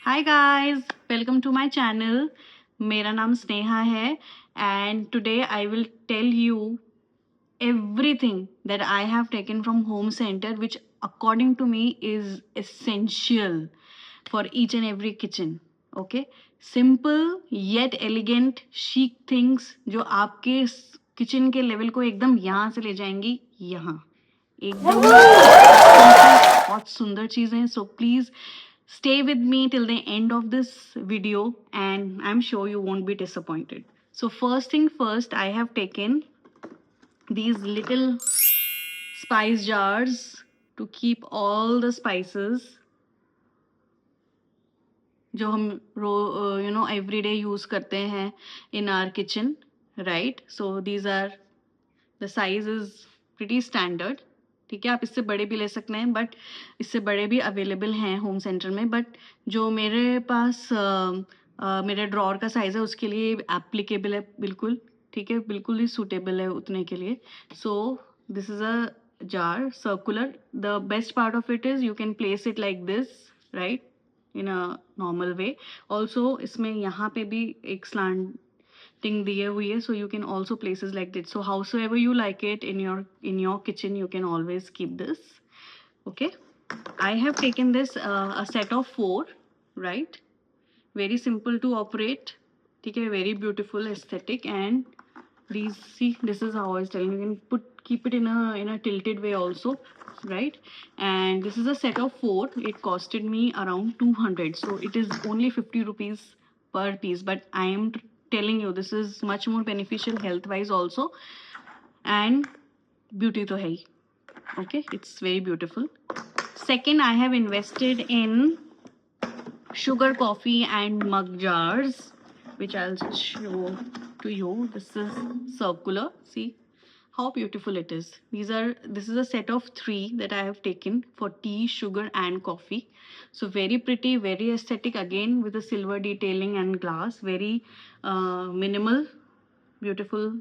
Hi guys, welcome to my channel. मेरा नाम स्नेहा है and today I will tell you everything that I have taken from home center which according to me is essential for each and every kitchen. Okay, simple yet elegant chic things जो आपके kitchen के level को एकदम यहाँ से ले जाएंगी यहाँ एकदम बहुत सुंदर चीजें. So please stay with me till the end of this video and I'm sure you won't be disappointed. So first thing first, I have taken these little spice jars to keep all the spices जो हम everyday use करते हैं in our kitchen, right? So these are, the size is pretty standard. ठीक है, आप इससे बड़े भी ले सकते हैं बट इससे बड़े भी अवेलेबल हैं होम सेंटर में. बट जो मेरे पास मेरे ड्रॉर का साइज़ है उसके लिए एप्लीकेबल है बिल्कुल. ठीक है, बिल्कुल ही सूटेबल है उतने के लिए. So this is a jar circular. The best part of it is you can place it like this, right, in a normal way. Also इसमें यहाँ पे भी एक स्लांट दिए हुई है, so you can also places like this. So howsoever you like it in your kitchen, you can always keep this. Okay, I have taken this a set of 4, right? Very simple to operate. ठीक है, very beautiful aesthetic. And these, see, this is how I was telling you, can keep it in a tilted way also, right? And this is a set of 4. It costed me around 200, so it is only 50 rupees per piece, but I am telling you this is much more beneficial health wise also, and beauty to hai. Okay, it's very beautiful. Second, I have invested in sugar coffee and mug jars, which I'll just show to you. This is circular. See how beautiful it is. This is a set of 3 that I have taken for tea, sugar and coffee. So very pretty, very aesthetic, again with the silver detailing and glass. Very minimal, beautiful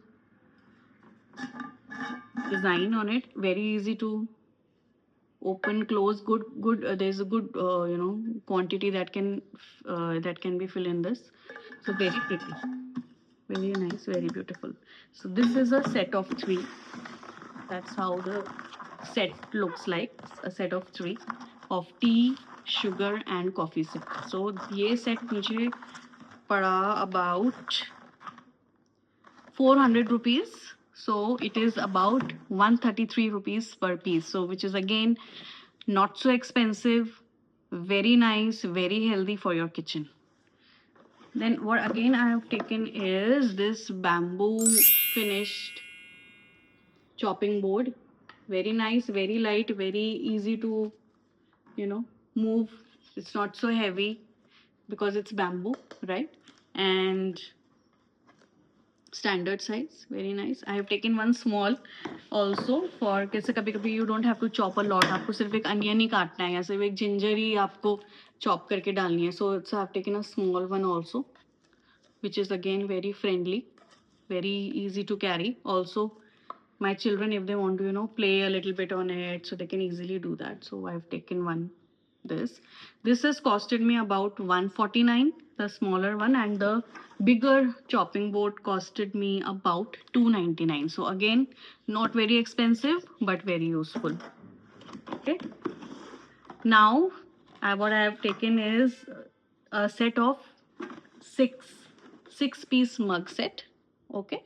design on it. Very easy to open, close. Good there's a good quantity that can be filled in this. So very pretty, very nice, very beautiful. So this is a set of 3. That's how the set looks like. A set of 3 of tea, sugar and coffee set. So ये set मुझे पड़ा about 400 rupees. So it is about 133 rupees per piece. So which is again not so expensive, very nice, very healthy for your kitchen. Then what again I have taken is this bamboo finished chopping board. Very nice, very light, very easy to move. It's not so heavy because it's bamboo, right? And standard size, very nice. I have taken one small also for कैसे कभी कभी you don't have to chop a lot. आपको सिर्फ एक onion ही काटना है या सिर्फ एक ginger ही आपको chop करके डालनी है. So I have taken a small one also, which is again very friendly, very easy to carry. Also my children, if they want to play a little bit on it, so they can easily do that. So I have taken one. This has costed me about 149, the smaller one, and the bigger chopping board costed me about 299. So again, not very expensive but very useful. Okay, now what I have taken is a set of 6 piece mug set. Okay,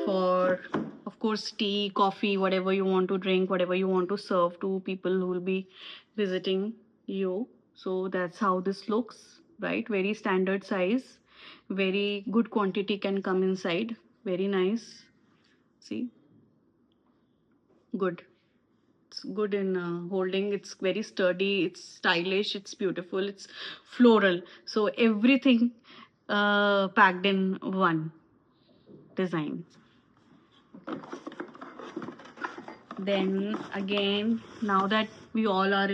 for of course tea, coffee, whatever you want to drink, whatever you want to serve to people who will be visiting you. So that's how this looks, right? Very standard size, very good quantity can come inside. Very nice. See, good. It's good in holding. It's very sturdy, it's stylish, it's beautiful, it's floral. So everything packed in one design. Then again, now that we all are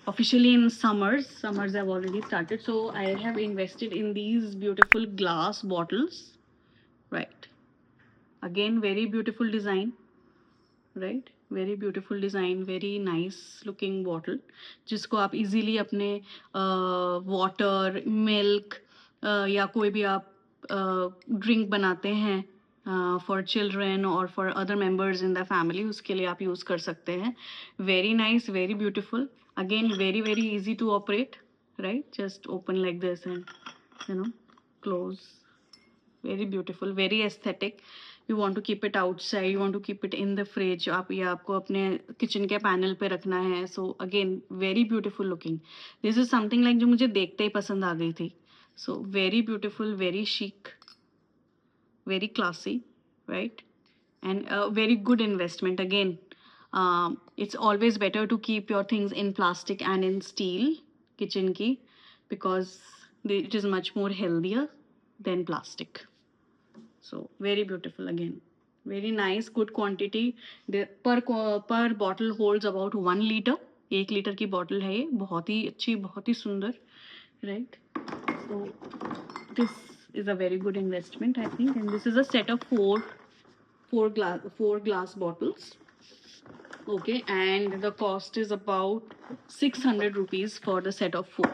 officially in summers have already started, so I have invested in these beautiful glass bottles, right? Again, very beautiful design, right? Very beautiful design, very nice looking bottle, जिसको आप easily अपने water, milk या कोई भी आप drink बनाते हैं for children और for other members in the family, उसके लिए आप यूज़ कर सकते हैं. Very nice, very beautiful, again very very easy to operate, right? Just open like this and close. Very beautiful, very aesthetic. You want to keep it outside, you want to keep it in the fridge, आप ये आपको अपने kitchen के panel पे रखना है. So again very beautiful looking. This is something like जो मुझे देखते ही पसंद आ गई थी. So very beautiful, very chic, very classy, right? And a very good investment again. It's always better to keep your things in plastic and in steel kitchen ki, because it is much more healthier than plastic. So very beautiful again, very nice, good quantity. The per bottle holds about 1 liter. 1 litre की bottle है ये, बहुत ही अच्छी, बहुत ही सुंदर, right? So this is a very good investment, I think. And this is a set of four glass bottles. Okay, and the cost is about 600 rupees for the set of 4.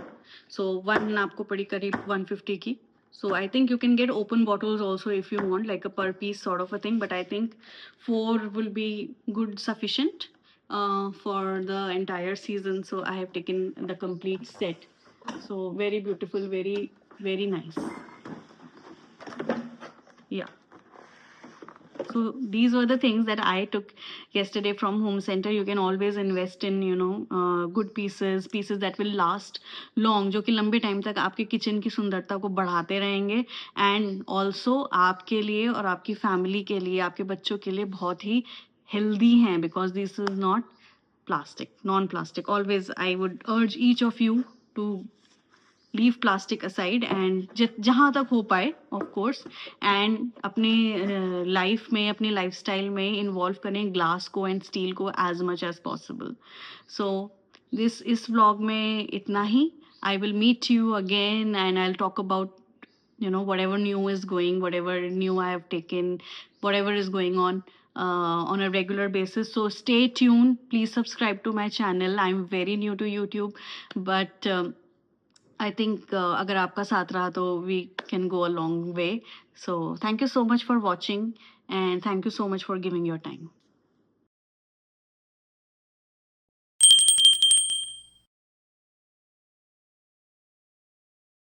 So one आपको पड़ी करीब 150 की. So I think you can get open bottles also if you want, like a per piece sort of a thing. But I think 4 will be good sufficient for the entire season. So I have taken the complete set. So very beautiful, very very nice. Yeah. So these were the things that I took yesterday from home center. You can always invest in good pieces that will last long, जो कि लंबे time तक आपके kitchen की सुंदरता को बढ़ाते रहेंगे. एंड ऑल्सो आपके लिए और आपकी फैमिली के लिए, आपके बच्चों के लिए बहुत ही हेल्दी हैं, because this is not plastic, non-plastic. Always I would urge each of you to leave plastic aside and जहाँ तक हो पाए ऑफ कोर्स, एंड अपने लाइफ में, अपनी लाइफस्टाइल में इन्वॉल्व करें ग्लास को एंड स्टील को as much as possible. So इस व्लॉग में इतना ही. I will meet you again and I will talk about whatever new is going, whatever new I have taken, whatever is going on a regular basis. So stay tuned, please subscribe to my channel. I'm very new to YouTube, but I think अगर आपका साथ रहा तो we can go a long way. So thank you so much for watching and thank you so much for giving your time.